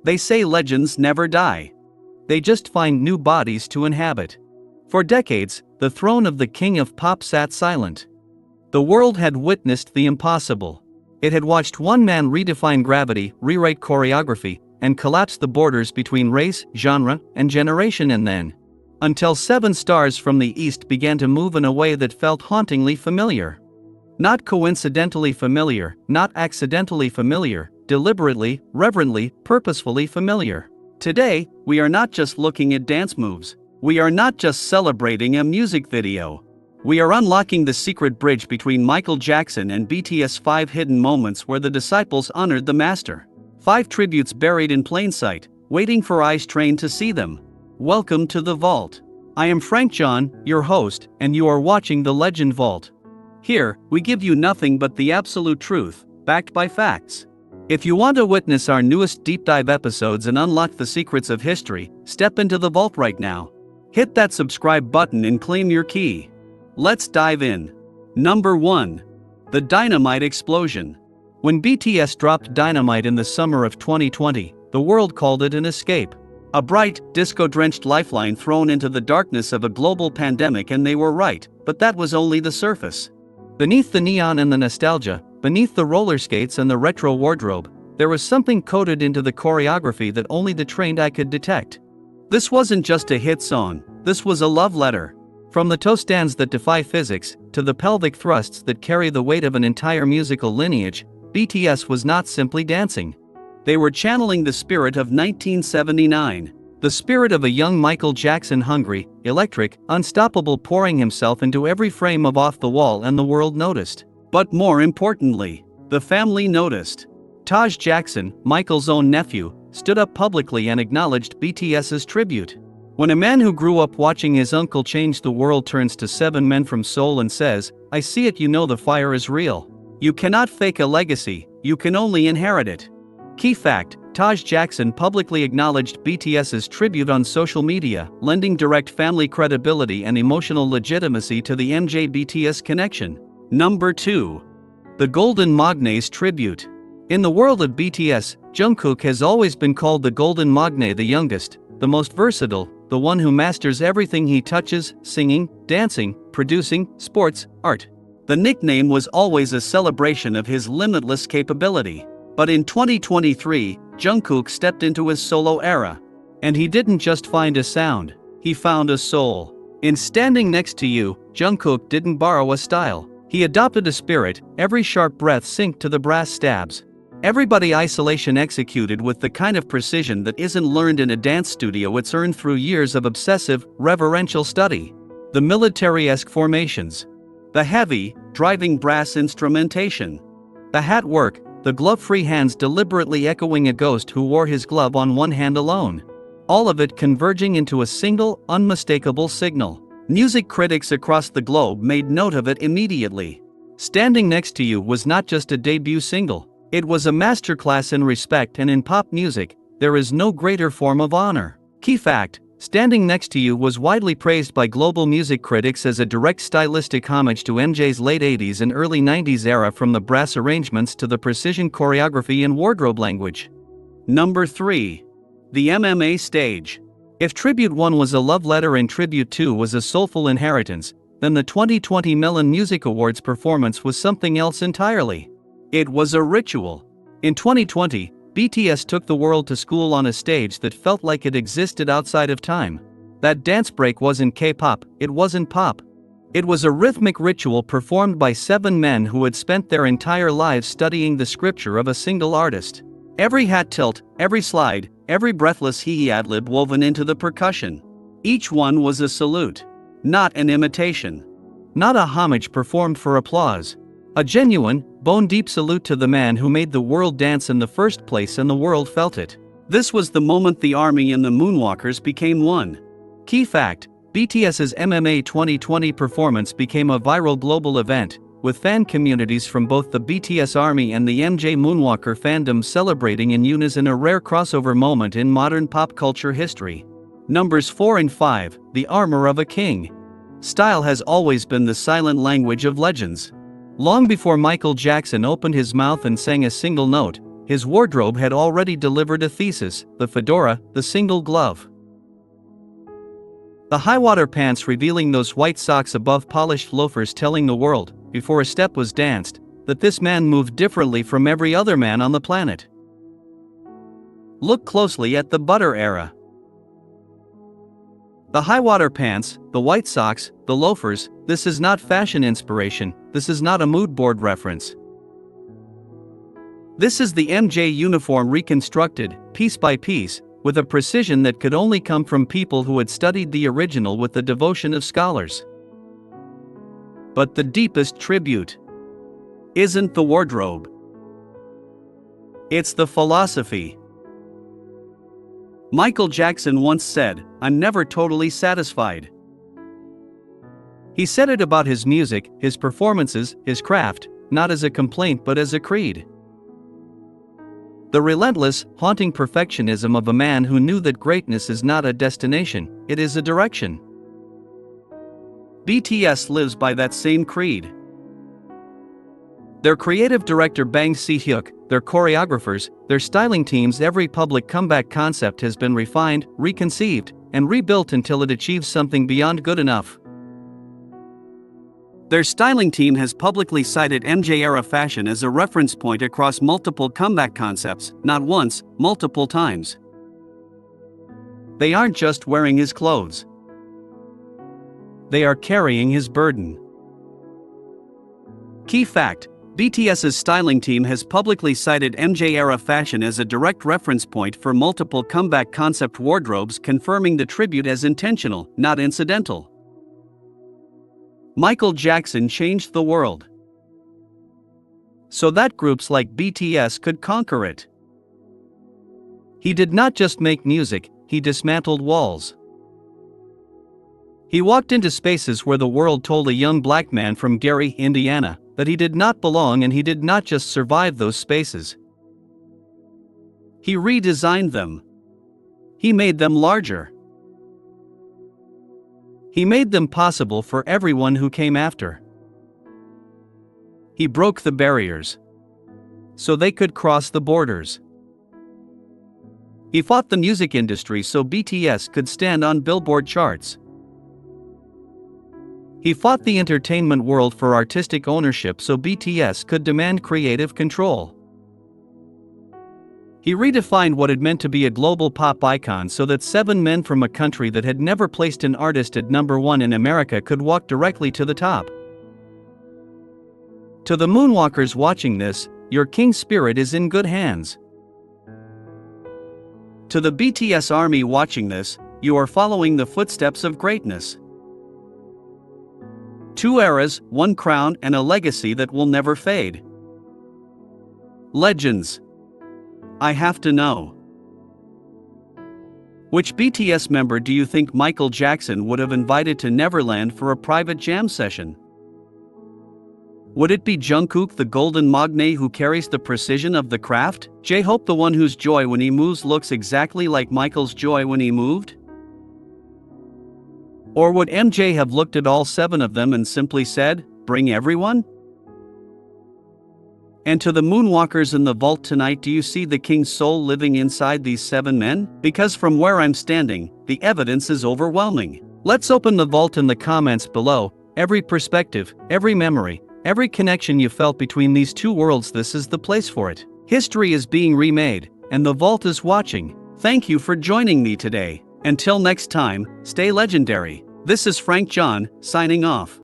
They say legends never die. They just find new bodies to inhabit. For decades, the throne of the king of pop sat silent. The world had witnessed the impossible. It had watched one man redefine gravity, rewrite choreography, and collapse the borders between race, genre, and generation, and then, until 7 stars from the East began to move in a way that felt hauntingly familiar. Not coincidentally familiar, not accidentally familiar, deliberately, reverently, purposefully familiar. Today, we are not just looking at dance moves. We are not just celebrating a music video. We are unlocking the secret bridge between Michael Jackson and BTS. 5 hidden moments where the disciples honored the master. 5 tributes buried in plain sight, waiting for eyes trained to see them. Welcome to the Vault. I am Frank John, your host, and you are watching the Legend Vault. Here, we give you nothing but the absolute truth, backed by facts. If you want to witness our newest deep dive episodes and unlock the secrets of history, step into the vault right now. Hit that subscribe button and claim your key. Let's dive in. Number 1. The Dynamite Explosion. When BTS dropped Dynamite in the summer of 2020, the world called it an escape. A bright, disco-drenched lifeline thrown into the darkness of a global pandemic, and they were right, but that was only the surface. Beneath the neon and the nostalgia, beneath the roller skates and the retro wardrobe, there was something coded into the choreography that only the trained eye could detect. This wasn't just a hit song, this was a love letter. From the toe stands that defy physics, to the pelvic thrusts that carry the weight of an entire musical lineage, BTS was not simply dancing. They were channeling the spirit of 1979. The spirit of a young Michael Jackson, hungry, electric, unstoppable, pouring himself into every frame of Off the Wall, and the world noticed. But more importantly, the family noticed. Taj Jackson, Michael's own nephew, stood up publicly and acknowledged BTS's tribute. When a man who grew up watching his uncle change the world turns to 7 men from Seoul and says, "I see it," you know the fire is real. You cannot fake a legacy, you can only inherit it. Key fact: Taj Jackson publicly acknowledged BTS's tribute on social media, lending direct family credibility and emotional legitimacy to the MJ-BTS connection. Number 2. The Golden Magne's Tribute. In the world of BTS, Jungkook has always been called the Golden Magne, the youngest, the most versatile, the one who masters everything he touches: singing, dancing, producing, sports, art. The nickname was always a celebration of his limitless capability. But in 2023, Jungkook stepped into his solo era. And he didn't just find a sound, he found a soul. In Standing Next to You, Jungkook didn't borrow a style. He adopted a spirit, every sharp breath synced to the brass stabs. Everybody isolation executed with the kind of precision that isn't learned in a dance studio, it's earned through years of obsessive, reverential study. The military-esque formations. The heavy, driving brass instrumentation. The hat work, the glove-free hands deliberately echoing a ghost who wore his glove on one hand alone. All of it converging into a single, unmistakable signal. Music critics across the globe made note of it immediately. Standing Next to You was not just a debut single, it was a masterclass in respect, and in pop music, there is no greater form of honor. Key fact: Standing Next to You was widely praised by global music critics as a direct stylistic homage to MJ's late 80s and early 90s era, from the brass arrangements to the precision choreography and wardrobe language. Number 3. The MMA Stage. If Tribute 1 was a love letter and Tribute 2 was a soulful inheritance, then the 2020 Melon Music Awards performance was something else entirely. It was a ritual. In 2020, BTS took the world to school on a stage that felt like it existed outside of time. That dance break wasn't K-pop, it wasn't pop. It was a rhythmic ritual performed by 7 men who had spent their entire lives studying the scripture of a single artist. Every hat tilt, every slide, every breathless hee-hee ad-lib woven into the percussion. Each one was a salute. Not an imitation. Not a homage performed for applause. A genuine, bone-deep salute to the man who made the world dance in the first place, and the world felt it. This was the moment the ARMY and the Moonwalkers became one. Key fact: BTS's MMA 2020 performance became a viral global event, with fan communities from both the BTS ARMY and the MJ Moonwalker fandom celebrating in unison a rare crossover moment in modern pop culture history. Numbers 4 and 5, The Armor of a King. Style has always been the silent language of legends. Long before Michael Jackson opened his mouth and sang a single note, His wardrobe had already delivered a thesis: the fedora, the single glove. The high-water pants revealing those white socks above polished loafers, telling the world, before a step was danced, that this man moved differently from every other man on the planet. Look closely at the butter era. The high-water pants, the white socks, the loafers, this is not fashion inspiration, this is not a mood board reference. This is the MJ uniform reconstructed, piece by piece, with a precision that could only come from people who had studied the original with the devotion of scholars. But the deepest tribute isn't the wardrobe. It's the philosophy. Michael Jackson once said, "I'm never totally satisfied." He said it about his music, his performances, his craft, not as a complaint but as a creed. The relentless, haunting perfectionism of a man who knew that greatness is not a destination, it is a direction. BTS lives by that same creed. Their creative director Bang Si-hyuk, their choreographers, their styling teams, every public comeback concept has been refined, reconceived, and rebuilt until it achieves something beyond good enough. Their styling team has publicly cited MJ-era fashion as a reference point across multiple comeback concepts, not once, multiple times. They aren't just wearing his clothes. They are carrying his burden. Key fact: BTS's styling team has publicly cited MJ-era fashion as a direct reference point for multiple comeback concept wardrobes, confirming the tribute as intentional, not incidental. Michael Jackson changed the world so that groups like BTS could conquer it. He did not just make music, he dismantled walls. He walked into spaces where the world told a young black man from Gary, Indiana, that he did not belong, and he did not just survive those spaces. He redesigned them. He made them larger. He made them possible for everyone who came after. He broke the barriers so they could cross the borders. He fought the music industry so BTS could stand on Billboard charts. He fought the entertainment world for artistic ownership so BTS could demand creative control. He redefined what it meant to be a global pop icon so that 7 men from a country that had never placed an artist at #1 in America could walk directly to the top. To the Moonwalkers watching this, your king spirit is in good hands. To the BTS army watching this, you are following the footsteps of greatness. 2 eras, 1 crown, and a legacy that will never fade. Legends. I have to know. Which BTS member do you think Michael Jackson would have invited to Neverland for a private jam session? Would it be Jungkook, the golden magne who carries the precision of the craft? J-Hope, the one whose joy when he moves looks exactly like Michael's joy when he moved? Or would MJ have looked at all 7 of them and simply said, "Bring everyone"? And to the Moonwalkers in the vault tonight, do you see the king's soul living inside these 7 men? Because from where I'm standing, the evidence is overwhelming. Let's open the vault in the comments below. Every perspective, every memory, every connection you felt between these 2 worlds, this is the place for it. History is being remade, and the vault is watching. Thank you for joining me today. Until next time, stay legendary. This is Frank John, signing off.